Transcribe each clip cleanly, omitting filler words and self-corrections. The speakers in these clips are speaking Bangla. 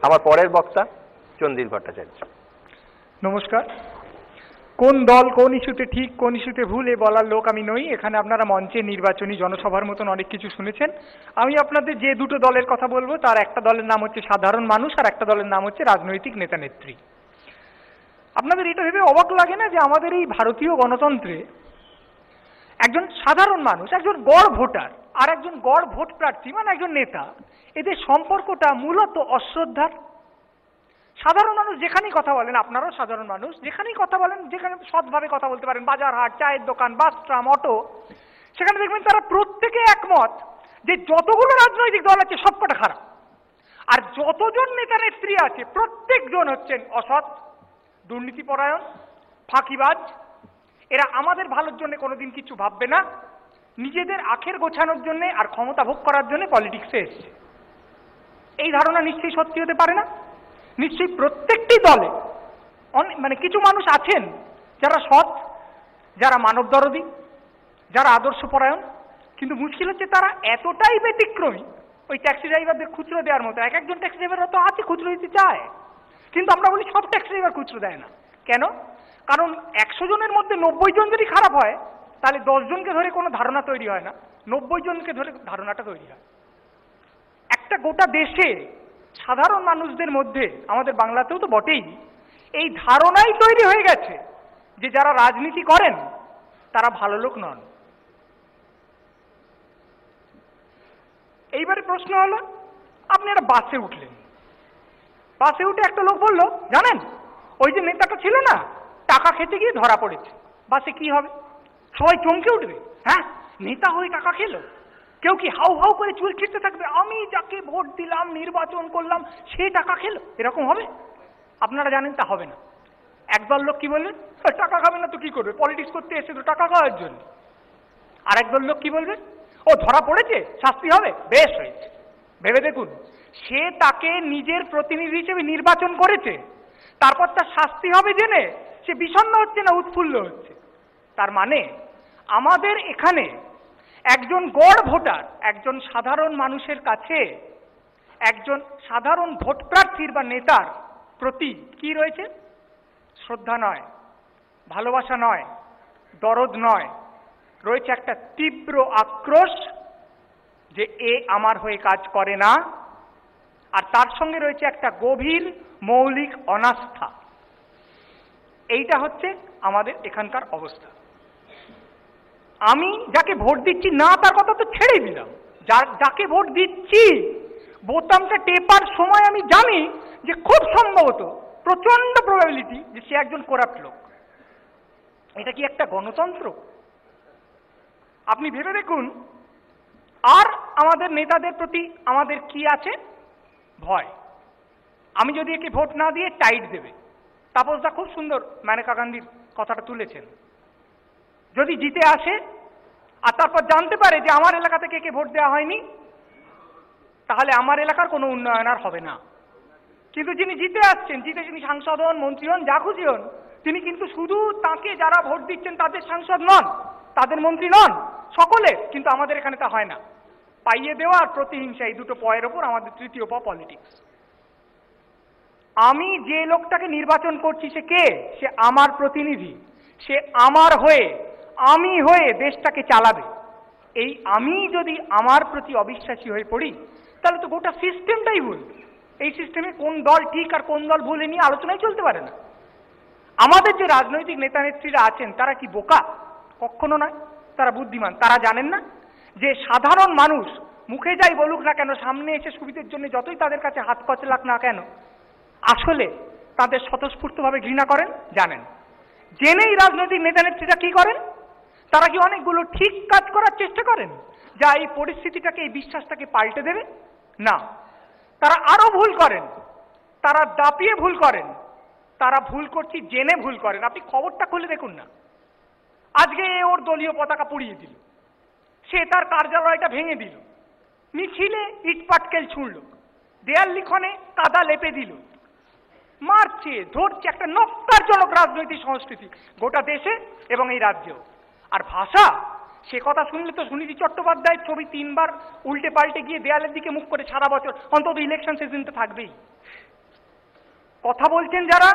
আমার পরের বক্তা চন্দির ভট্টাচার্য। নমস্কার। কোন দল কোন ইস্যুতে ঠিক কোন ইস্যুতে ভুল এ বলার লোক আমি নই। এখানে আপনারা মঞ্চে নির্বাচনী জনসভার মতন অনেক কিছু শুনেছেন। আমি আপনাদের যে দুটো দলের কথা বলবো তার একটা দলের নাম হচ্ছে সাধারণ মানুষ আর একটা দলের নাম হচ্ছে রাজনৈতিক নেতা নেত্রী। আপনাদের এটা ভেবে অবাক লাগে না যে আমাদের এই ভারতীয় গণতন্ত্রে একজন সাধারণ মানুষ, একজন গড় ভোটার আর একজন গড় ভোট প্রার্থী মানে একজন নেতা, এদের সম্পর্কটা মূলত অশ্রদ্ধার। সাধারণ মানুষ যেখানেই কথা বলেন, আপনারাও সাধারণ মানুষ, যেখানেই কথা বলেন, যেখানে সৎভাবে কথা বলতে পারেন, বাজার হাট, চায়ের দোকান, বাস, ট্রাম, অটো, সেখানে দেখবেন তারা প্রত্যেকে একমত যে যতগুলো রাজনৈতিক দল আছে সবকটা খারাপ, আর যতজন নেতা নেত্রী আছে প্রত্যেকজন হচ্ছেন অসৎ, দুর্নীতিপরায়ণ, ফাঁকিবাজ। এরা আমাদের ভালোর জন্য কোনোদিন কিছু ভাববে না, নিজেদের আখের গোছানোর জন্য আর ক্ষমতা ভোগ করার জন্য পলিটিক্সে এসছে। এই ধারণা নিশ্চয়ই সত্যি হতে পারে না। নিশ্চয়ই প্রত্যেকটি দলে মানে কিছু মানুষ আছেন যারা সৎ, যারা মানবদরদী, যারা আদর্শপরায়ণ, কিন্তু মুশকিল হচ্ছে তারা এতটাই ব্যতিক্রমী, ওই ট্যাক্সি ড্রাইভারদের খুচরো দেওয়ার মতো। এক একজন ট্যাক্সি ড্রাইভার তো আছে খুচরো দিতে চায়, কিন্তু আমরা বলি সব ট্যাক্সি ড্রাইভার খুচরো দেয় না। কেন? কারণ 100 জনের মধ্যে 90 জন যদি খারাপ হয় তাহলে 10 জনকে ধরে কোনো ধারণা তৈরি হয় না, 90 জনকে ধরে ধারণাটা তৈরি হয়। একটা গোটা দেশে সাধারণ মানুষদের মধ্যে, আমাদের বাংলাতেও তো বটেই, এই ধারণাই তৈরি হয়ে গেছে যে যারা রাজনীতি করেন তারা ভালো লোক নন। এইবারে প্রশ্ন হলো, আপনি একটা বাসে উঠলেন, বাসে উঠে একটা লোক বলল, জানেন ওই যে নেতাটা ছিল না, টাকা খেতে গিয়ে ধরা পড়েছে। বাসে কি হবে? সবাই চমকে উঠবে, হ্যাঁ নেতা হয়ে টাকা খেলো। কেউ কি হাউ হাউ করে চুল ছিঁড়তে থাকবে, আমি যাকে ভোট দিলাম, নির্বাচন করলাম, সে টাকা খেলো, এরকম হবে? আপনারা জানেন তা হবে না। একদল লোক কি বলবেন, টাকা খাবে না তো কি করবে, পলিটিক্স করতে এসে তো টাকা খাওয়ার জন্য। আর একদল লোক কি বলবে, ও ধরা পড়েছে, শাস্তি হবে, বেশ হয়েছে। ভেবে দেখুন, সে তাকে নিজের প্রতিনিধি হিসেবে নির্বাচন করেছে, তারপর তার শাস্তি হবে জেনে সে বিষণ্ণ হচ্ছে না উৎফুল্ল হচ্ছে। তার মানে আমাদের এখানে একজন গড় ভোটার, একজন সাধারণ মানুষের কাছে একজন সাধারণ ভোট প্রার্থীর বা নেতার প্রতি কি রয়েছে? শ্রদ্ধা নয়, ভালোবাসা নয়, দরদ নয়, রয়েছে একটা তীব্র আক্রোশ যে এ আমার হয়ে কাজ করে না, আর তার সঙ্গে রয়েছে একটা গভীর মৌলিক অনাস্থা। এইটা হচ্ছে আমাদের এখানকার অবস্থা। আমি যাকে ভোট দিচ্ছি না তার কথা তো ছেড়েই দিলাম, যাকে ভোট দিচ্ছি বোতামটা টেপার সময় আমি জানি যে খুব সম্ভবত প্রচন্ড প্রবাবিলিটি যে সে একজন করাপ্ট লোক। এটা কি একটা গণতন্ত্র? আপনি ভেবে দেখুন। আর আমাদের নেতাদের প্রতি আমাদের কি আছে? ভয়। আমি যদি একে ভোট না দিয়ে টাইট দেবে, তাপসদা খুব সুন্দর মেনকা গান্ধীর কথাটা তুলেছেন, যদি জিতে আসে আর তারপর জানতে পারে যে আমার এলাকা থেকে একে ভোট দেওয়া হয়নি, তাহলে আমার এলাকার কোনো উন্নয়ন আর হবে না। কিন্তু যিনি জিতে আসছেন, জিতে যিনি সাংসদ হন, মন্ত্রী হন, যা খুশি হন, তিনি কিন্তু শুধু তাকে যারা ভোট দিচ্ছেন তাদের সাংসদ নন, তাদের মন্ত্রী নন, সকলে। কিন্তু আমাদের এখানে তা হয় না। পাইয়ে দেওয়া আর প্রতিহিংসা, এই দুটো পয়ের ওপর আমাদের তৃতীয় প পলিটিক্স। আমি যে লোকটাকে নির্বাচন করছি সে কে? সে আমার প্রতিনিধি, সে আমার হয়ে, আমি হয়ে দেশটাকে চালাবে। এই আমি যদি আমার প্রতি অবিশ্বাসী হয়ে পড়ি তাহলে তো গোটা সিস্টেমটাই ভুল। এই সিস্টেমে কোন দল ঠিক আর কোন দল ভুল নিয়ে আলোচনাই চলতে পারে না। আমাদের যে রাজনৈতিক নেতা নেত্রীরা আছেন তারা কি বোকা? কখনো নয়, তারা বুদ্ধিমান। তারা জানেন না যে সাধারণ মানুষ মুখে যাই বলুক না কেন, সামনে এসে সুবিধের জন্য যতই তাদের কাছে হাত কচলাক না কেন, আসলে তাদের স্বতঃস্ফূর্তভাবে ঘৃণা করেন। জানেন, জেনেই রাজনৈতিক নেতা নেত্রীরা কি করেন? তারা কি অনেকগুলো ঠিক কাজ করার চেষ্টা করেন যা এই পরিস্থিতিটাকে, এই বিশ্বাসটাকে পাল্টে দেবে? না, তারা আরো ভুল করেন, তারা দাপিয়ে ভুল করেন, তারা ভুল করছি জেনে ভুল করেন। আপনি খবরটা খুলে দেখুন না, আজকে ওর দলীয় পতাকা পুড়িয়ে দিল, সে তার কার্যালয়টা ভেঙে দিল, মিছিলে ইটপাটকেল ছুঁড়ল, দেয়াল লিখনে কাদা লেপে দিল, মারছে ধরছে, একটা নক্কারজনক রাজনৈতিক সংস্কৃতি গোটা দেশে এবং এই রাজ্যেও। আর ভাষা, সে কথা শুনলে তো সুনীতি চট্টোপাধ্যায়ের ছবি 3 বার উল্টে পাল্টে গিয়ে দেয়ালের দিকে মুখ করে সারা বছর অন্তত ইলেকশন সিজনটা থাকবেই। কথা বলছেন যারা,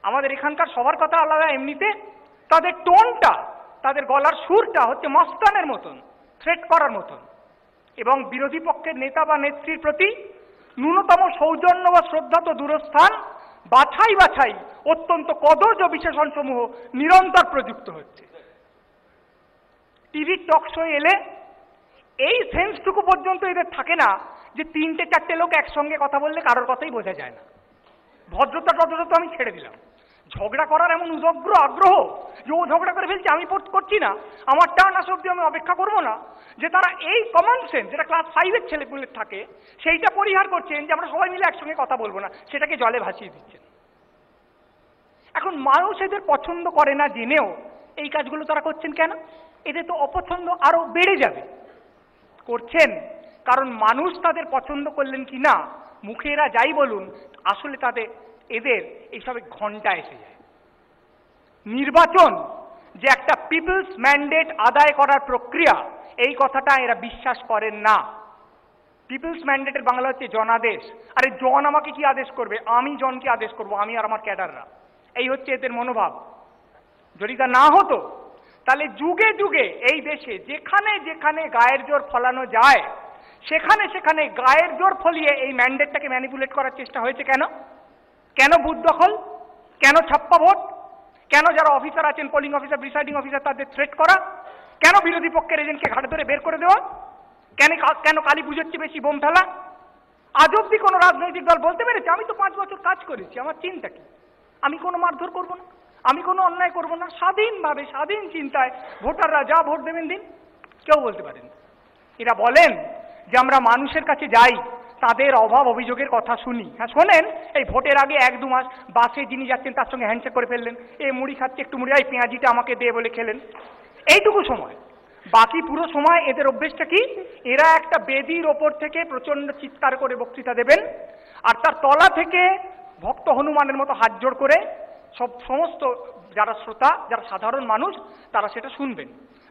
আমাদের এখানকার সবার কথা আলাদা, এমনিতে তাদের টোনটা, তাদের গলার সুরটা হচ্ছে মস্তানের মতন, থ্রেট করার মতন, এবং বিরোধী পক্ষের নেতা বা নেত্রীর প্রতি ন্যূনতম সৌজন্য বা শ্রদ্ধা তো দূরস্থান, বাছাই বাছাই অত্যন্ত কদর্য বিশেষণসমূহ নিরন্তর প্রযুক্ত হচ্ছে। টিভির টক শো এলে এই সেন্সটুকু পর্যন্ত এদের থাকে না যে 3-4টে লোক একসঙ্গে কথা বললে কারোর কথাই বোঝা যায় না। ভদ্রতা টদ্রতা তো আমি ছেড়ে দিলাম, ঝগড়া করার এমন উদগ্র আগ্রহ যে ও ঝগড়া করে ফেলছে, আমি করছি না, আমার টার্ন আসা অব্দি আমি অপেক্ষা করবো না, যে তারা এই কমন সেন্স যেটা ক্লাস 5-এর ছেলেপুলের থাকে সেইটা পরিহার করছেন যে আমরা সবাই মিলে একসঙ্গে কথা বলবো না, সেটাকে জলে ভাসিয়ে দিচ্ছেন। এখন মানুষ এদের পছন্দ করে না জেনেও এই কাজগুলো তারা করছেন কেন? এদের তো অপছন্দ আরো বেড়ে যাবে। করছেন কারণ মানুষ তাদের পছন্দ করলেন কি না, মুখে এরা যাই বলুন, আসলে এদের এইসবে ঘন্টা এসে যায়। নির্বাচন যে একটা পিপলস ম্যান্ডেট আদায় করার প্রক্রিয়া, এই কথাটা এরা বিশ্বাস করেন না। পিপলস ম্যান্ডেটের বাংলা হচ্ছে জনাদেশ। আরে জন আমাকে কি আদেশ করবে? আমি জনকে আদেশ করব, আমি আর আমার ক্যাডাররা। এই হচ্ছে এদের মনোভাব। যদি তা না হতো তাহলে যুগে যুগে এই দেশে যেখানে যেখানে গায়ের জোর ফলানো যায় সেখানে সেখানে গায়ের জোর ফলিয়ে এই ম্যান্ডেটটাকে ম্যানিপুলেট করার চেষ্টা হয়েছে। কেন? কেন বুথ দখল? কেন ছাপ্পা ভোট? কেন যারা অফিসার আছেন, পোলিং অফিসার, প্রিসাইডিং অফিসার, তাদের থ্রেট করা? কেন বিরোধী পক্ষের এজেন্টকে ঘাড়ে ধরে বের করে দেওয়া? কেন কালী পুজোর চেয়ে বেশি বোম ফেলা? আজ অব্দি কোনো রাজনৈতিক দল বলতে পেরেছে আমি তো 5 বছর কাজ করেছি, আমার চিন্তা কি, আমি কোনো মারধর করবো না, আমি কোনো অন্যায় করবো না, স্বাধীনভাবে স্বাধীন চিন্তায় ভোটাররা যা ভোট দেবেন দিন? কেউ বলতে পারেন। এরা বলেন যে আমরা মানুষের কাছে যাই, তাদের অভাব অভিযোগের কথা শুনি। হ্যাঁ শোনেন, এই ভোটের আগে 1-2 মাস বাসে যিনি যাচ্ছেন তার সঙ্গে হ্যান্ডশেক করে ফেললেন, এ মুড়ি খাচ্ছে একটু মুড়ি, এই পেঁয়াজিটা আমাকে দে বলে খেলেন, এইটুকু সময়। বাকি পুরো সময় এদের অভ্যেসটা কি? এরা একটা বেদির ওপর থেকে প্রচন্ড চিৎকার করে বক্তৃতা দেবেন, আর তার তলা থেকে ভক্ত হনুমানের মতো হাত জোড় করে সমস্ত যারা শ্রোতা, যারা সাধারণ মানুষ, তারা সেটা শুনবেন।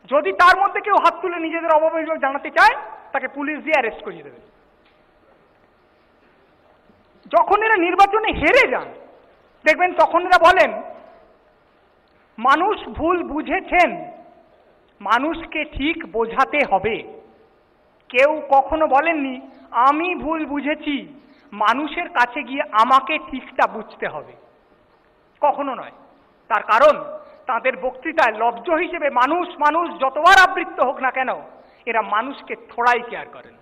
যদি তার মধ্যে কেউ হাত তুলে নিজেদের অভাব অভিযোগ জানাতে চায়, তাকে পুলিশ দিয়ে অ্যারেস্ট করিয়ে দেবে। যখন এরা নির্বাচনে হেরে যান দেখবেন তখন এরা বলেন মানুষ ভুল বুঝেছেন, মানুষকে ঠিক বোঝাতে হবে। কেউ কখনো বলেননি আমি ভুল বুঝেছি, মানুষের কাছে গিয়ে আমাকে ঠিকটা বুঝতে হবে, কখনো নয়। তার কারণ তাদের বক্তৃতায় লব্জ হিসেবে মানুষ মানুষ যতবার আবৃত্ত হোক না কেন, এরা মানুষকে থোড়াই কেয়ার করেন।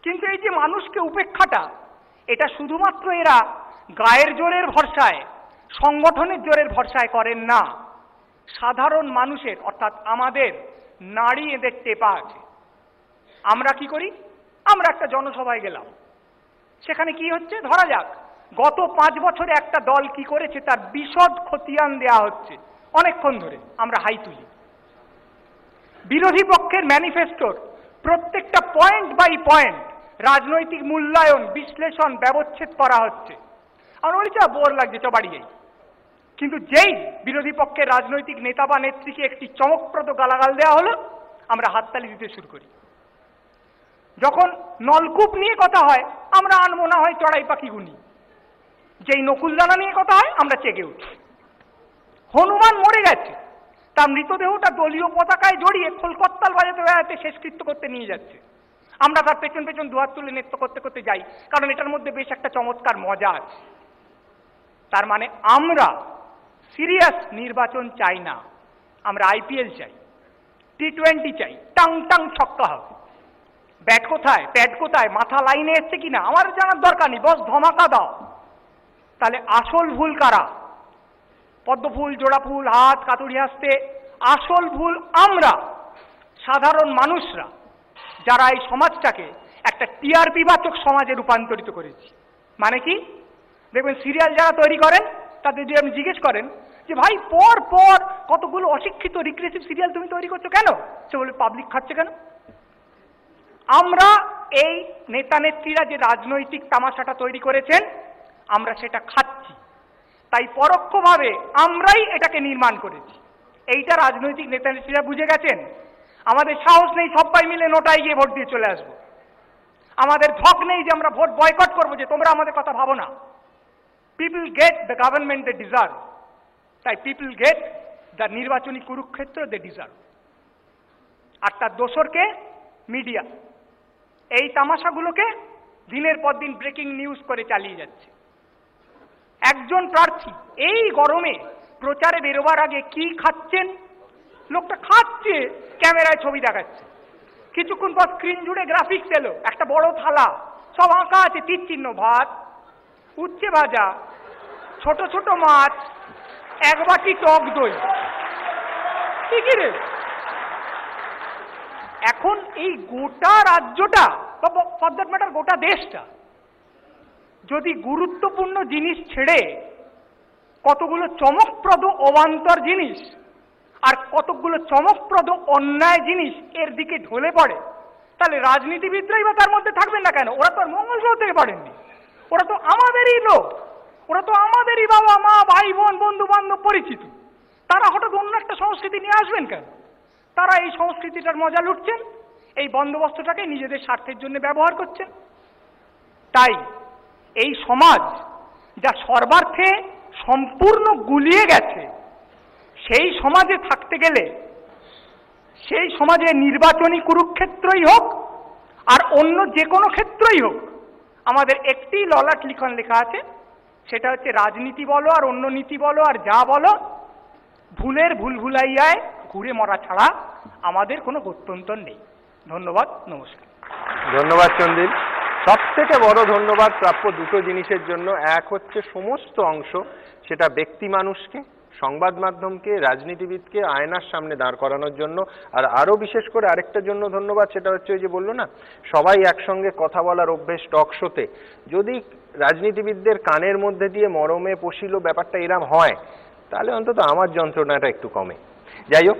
কিন্তু এই যে মানুষকে উপেক্ষাটা, এটা শুধুমাত্র এরা গায়ের জোরের ভরসায়, সংগঠনের জোরের ভরসায় করেন না। সাধারণ মানুষের অর্থাৎ আমাদের নাড়ি এদের টেপা আছে। আমরা কি করি? আমরা একটা জনসভায় গেলাম, সেখানে কি হচ্ছে ধরা যাক গত 5 বছরে একটা দল কি করেছে তার বিশদ খতিয়ান দেয়া হচ্ছে, অনেকক্ষণ ধরে আমরা হাই তুলি। বিরোধী পক্ষের ম্যানিফেস্টোর প্রত্যেকটা পয়েন্ট বাই পয়েন্ট রাজনৈতিক মূল্যায়ন, বিশ্লেষণ, ব্যবচ্ছেদ করা হচ্ছে। আমরা বলি চা বোর লাগছে, চ বাড়ি যাই। কিন্তু যেই বিরোধী পক্ষের রাজনৈতিক নেতা বা নেত্রীকে একটি চমকপ্রদ গালাগাল দেওয়া হলো, আমরা হাততালি দিতে শুরু করি। যখন নলকূপ নিয়ে কথা হয় আমরা আনবো না হয় চড়াই পাখি গুনি, যেই নকুলদানা নিয়ে কথা হয় আমরা চেগে উঠি। হনুমান মরে গেছে, তার মৃতদেহটা দলীয় পতাকায় জড়িয়ে খোলকত্তাল বাজাতে বাজাতে শেষকৃত্য করতে নিয়ে যাচ্ছে, আমরা তার পেছন পেছন দুহাত তুলে নৃত্য করতে করতে যাই, কারণ এটার মধ্যে বেশ একটা চমৎকার মজা আছে। তার মানে আমরা সিরিয়াস নির্বাচন চাই না, আমরা আইপিএল চাই, টি20 চাই, টাং টাং ছক্কা হবে। ব্যাট কোথায়, প্যাড কোথায়, মাথা লাইনে এসছে কিনা আমার জানার দরকার নেই, বস ধমাকা দাও। তাহলে আসল ভুল কারা? পদ্মফুল, জোড়া ফুল, হাত কাতুরি হাসতে আসল ভুল আমরা সাধারণ মানুষরা, যারা এই সমাজটাকে একটা টিআরপি বাচক সমাজে রূপান্তরিত করেছি। মানে কি? দেখবেন সিরিয়াল যারা তৈরি করেন তাদের যদি আপনি জিজ্ঞেস করেন যে ভাই পর পর কতগুলো অশিক্ষিত রিগ্রেসিভ সিরিয়াল তুমি তৈরি করছো কেন, সে বলে পাবলিক খাচ্ছে কেন। আমরা এই নেতা নেত্রীরা যে রাজনৈতিক তামাশাটা তৈরি করেছেন আমরা সেটা খাচ্ছি, তাই পরোক্ষভাবে আমরাই এটাকে নির্মাণ করেছি। এইটা রাজনৈতিক নেতারা বুঝে গেছেন। আমাদের সাহস নেই সবাই মিলে নোটায় গিয়ে ভোট দিয়ে চলে আসবো। আমাদের ধক নেই যে আমরা ভোট বয়কট করবো, যে তোমরা আমাদের কথা ভাবো না। People get the government they deserve, তাই পিপল গেট দ্য নির্বাচনী কুরুক্ষেত্র দে ডিজার্ভ। আর তার দোসরকে মিডিয়া এই তামাশাগুলোকে দিনের পর দিন ব্রেকিং নিউজ করে চালিয়ে যাচ্ছে। একজন প্রার্থী এই গরমে প্রচারে বেরোবার আগে কি খাচ্ছেন, লোকটা খাচ্ছে, ক্যামেরায় ছবি দেখাচ্ছে, কিছুক্ষণ পর স্ক্রিন জুড়ে গ্রাফিক্স এলো, একটা বড় থালা, সব আঁকা আছে তীর চিহ্ন, ভাত, উচ্ছে ভাজা, ছোট ছোট মাছ, এক বাটি টক দই। ঠিকই রে। এখন এই গোটা রাজ্যটা বা ফর দ্যাট ম্যাটার গোটা দেশটা যদি গুরুত্বপূর্ণ জিনিস ছেড়ে কতগুলো চমকপ্রদ অবান্তর জিনিস আর কতগুলো চমকপ্রদ অন্যায় জিনিস এর দিকে ঢলে পড়ে, তাহলে রাজনীতিবিদরাই বা তার মধ্যে থাকবেন না কেন? ওরা তো আর মঙ্গল গ্রহ থেকে পড়েননি, ওরা তো আমাদেরই লোক, ওরা তো আমাদেরই বাবা মা ভাই বোন বন্ধু বান্ধব পরিচিত। তারা হঠাৎ অন্য একটা সংস্কৃতি নিয়ে আসবেন কেন? তারা এই সংস্কৃতিটার মজা লুটছেন, এই বন্দোবস্তটাকে নিজেদের স্বার্থের জন্য ব্যবহার করছেন। তাই এই সমাজ যা সর্বার্থে সম্পূর্ণ গুলিয়ে গেছে, সেই সমাজে থাকতে গেলে সেই সমাজে নির্বাচনী কুরুক্ষেত্রই হোক আর অন্য যে কোনো ক্ষেত্রই হোক, আমাদের একটি ললাট লিখন লেখা আছে, সেটা হচ্ছে রাজনীতি বলো আর অন্য নীতি বলো আর যা বলো, ভুলের ভুলভুলাইয়ায় ঘুরে মরা ছাড়া আমাদের কোনো গত্যন্তর নেই। ধন্যবাদ, নমস্কার। ধন্যবাদ চন্দিল। সব থেকে বড় ধন্যবাদ প্রাপ্য দুটো জিনিসের জন্য। এক হচ্ছে সমস্ত অংশ, সেটা ব্যক্তি মানুষকে, সংবাদ মাধ্যমকে, রাজনীতিবিদকে আয়নার সামনে দাঁড় করানোর জন্য। আর আরো বিশেষ করে আরেকটার জন্য ধন্যবাদ, সেটা হচ্ছে ওই যে বললো না সবাই একসঙ্গে কথা বলার অভ্যেস টক শোতে, যদি রাজনীতিবিদদের কানের মধ্যে দিয়ে মরমে পশিল ব্যাপারটা এরম হয়, তাহলে অন্তত আমার যন্ত্রণাটা একটু কমে। যাই হোক।